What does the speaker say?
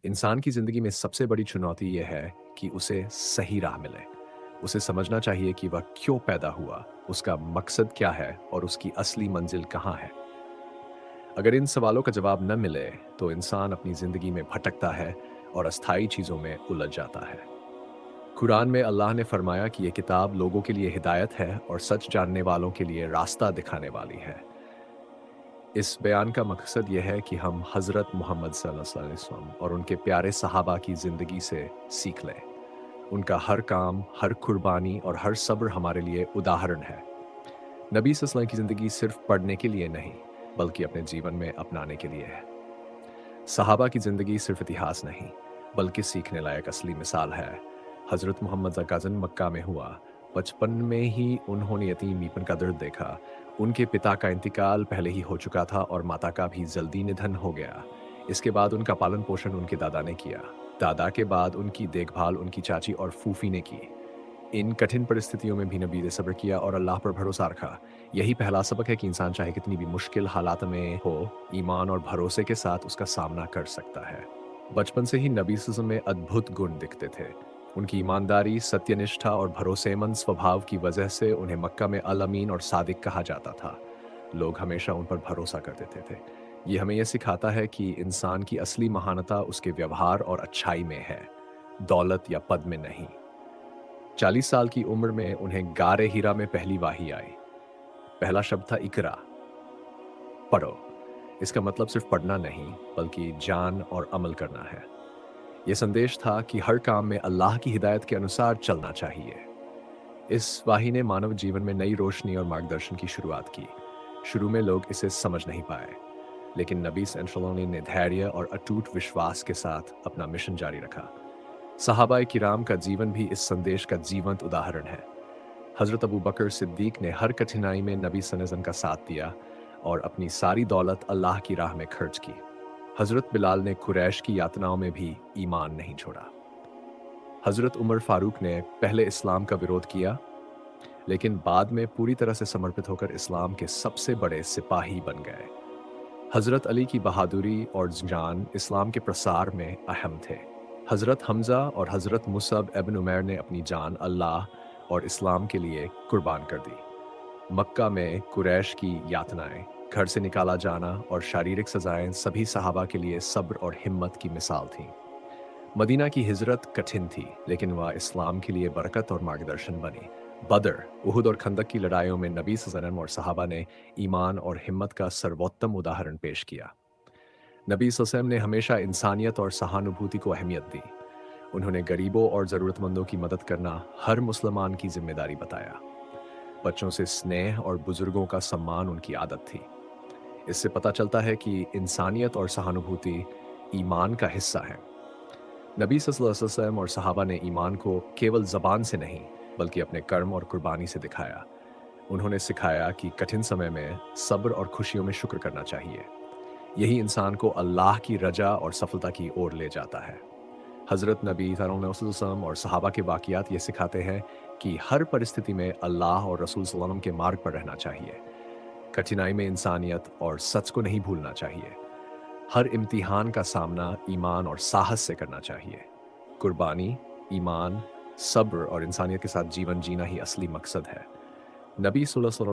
इंसान की ज़िंदगी में सबसे बड़ी चुनौती ये है कि उसे सही राह मिले। उसे समझना चाहिए कि वह क्यों पैदा हुआ, उसका मकसद क्या है और उसकी असली मंजिल कहाँ है। अगर इन सवालों का जवाब न मिले, तो इंसान अपनी ज़िंदगी में भटकता है और अस्थायी चीज़ों में उलझ जाता है। कुरान में अल्लाह ने फरमाया कि ये किताब लोगों के लिए हिदायत है और सच जानने वालों के लिए रास्ता दिखाने वाली है। इस बयान का मकसद ये है कि हम हज़रत मोहम्मद सल्लल्लाहु अलैहि वसल्लम और उनके प्यारे सहाबा की ज़िंदगी से सीख लें। उनका हर काम, हर कुर्बानी और हर सब्र हमारे लिए उदाहरण है। नबी सल्लल्लाहु अलैहि वसल्लम की ज़िंदगी सिर्फ पढ़ने के लिए नहीं, बल्कि अपने जीवन में अपनाने के लिए है। सहाबा की ज़िंदगी सिर्फ इतिहास नहीं, बल्कि सीखने लायक असली मिसाल है। हज़रत मोहम्मद का कज़न मक्का में हुआ। बचपन में ही उन्होंने यतीमीपन का दर्द देखा। उनके पिता का इंतकाल पहले ही हो चुका था और माता का भी जल्दी निधन हो गया। इसके बाद उनका पालन पोषण उनके दादा ने किया। दादा के बाद उनकी देखभाल उनकी चाची और फूफी ने की। इन कठिन परिस्थितियों में भी नबी ने सब्र किया और अल्लाह पर भरोसा रखा। यही पहला सबक है कि इंसान चाहे कितनी भी मुश्किल हालात में हो, ईमान और भरोसे के साथ उसका सामना कर सकता है। बचपन से ही नबी सल्लल्लाहु अलैहि वसल्लम में अद्भुत गुण दिखते थे। उनकी ईमानदारी, सत्यनिष्ठा और भरोसेमंद स्वभाव की वजह से उन्हें मक्का में अल अमीन और सादिक कहा जाता था। लोग हमेशा उन पर भरोसा कर देते थे। ये हमें यह सिखाता है कि इंसान की असली महानता उसके व्यवहार और अच्छाई में है, दौलत या पद में नहीं। 40 साल की उम्र में उन्हें गारे हीरा में पहली वाही आई। पहला शब्द था इकरा, पढ़ो। इसका मतलब सिर्फ पढ़ना नहीं, बल्कि जान और अमल करना है। यह संदेश था कि हर काम में अल्लाह की हिदायत के अनुसार चलना चाहिए। इस वाही ने मानव जीवन में नई रोशनी और मार्गदर्शन की शुरुआत की। शुरू में लोग इसे समझ नहीं पाए, लेकिन नबी सल्लल्लाहु अलैहि वसल्लम ने धैर्य और अटूट विश्वास के साथ अपना मिशन जारी रखा। सहाबाए किराम का जीवन भी इस संदेश का जीवंत उदाहरण है। हज़रत अबू बकर सिद्दीक ने हर कठिनाई में नबी सल्लल्लाहु अलैहि वसल्लम का साथ दिया और अपनी सारी दौलत अल्लाह की राह में खर्च की। हज़रत बिलाल ने कुरैश की यातनाओं में भी ईमान नहीं छोड़ा। हज़रत उमर फारूक ने पहले इस्लाम का विरोध किया, लेकिन बाद में पूरी तरह से समर्पित होकर इस्लाम के सबसे बड़े सिपाही बन गए। हज़रत अली की बहादुरी और जान इस्लाम के प्रसार में अहम थे। हज़रत हमज़ा और हज़रत मुसअब इब्न उमैर ने अपनी जान अल्लाह और इस्लाम के लिए कुर्बान कर दी। मक्का में कुरैश की यातनाएं, घर से निकाला जाना और शारीरिक सजाएं सभी सहाबा के लिए सब्र और हिम्मत की मिसाल थीं। मदीना की हिजरत कठिन थी, लेकिन वह इस्लाम के लिए बरकत और मार्गदर्शन बनी। बदर, उहुद और खंदक की लड़ाइयों में नबी सल्लल्लाहु अलैहि वसल्लम और सहाबा ने ईमान और हिम्मत का सर्वोत्तम उदाहरण पेश किया। नबी सल्लल्लाहु अलैहि वसल्लम ने हमेशा इंसानियत और सहानुभूति को अहमियत दी। उन्होंने गरीबों और ज़रूरतमंदों की मदद करना हर मुसलमान की जिम्मेदारी बताया। बच्चों से स्नेह और बुजुर्गों का सम्मान उनकी आदत थी। इससे पता चलता है कि इंसानियत और सहानुभूति ईमान का हिस्सा है। नबी सल्लल्लाहु अलैहि वसल्लम और सहाबा ने ईमान को केवल ज़बान से नहीं, बल्कि अपने कर्म और कुर्बानी से दिखाया। उन्होंने सिखाया कि कठिन समय में सब्र और खुशियों में शुक्र करना चाहिए। यही इंसान को अल्लाह की रजा और सफलता की ओर ले जाता है। हज़रत नबी सल्लल्लाहु अलैहि वसल्लम और सहाबा के वाक़ियात ये सिखाते हैं कि हर परिस्थिति में अल्लाह और रसूल सल्लल्लाहु अलैहि वसल्लम के मार्ग पर रहना चाहिए। कठिनाई में इंसानियत और सच को नहीं भूलना चाहिए। हर इम्तिहान का सामना ईमान और साहस से करना चाहिए। कुर्बानी, ईमान, सब्र और इंसानियत के साथ जीवन जीना ही असली मकसद है। नबी सल्लल्लाहु अलैहि वसल्लम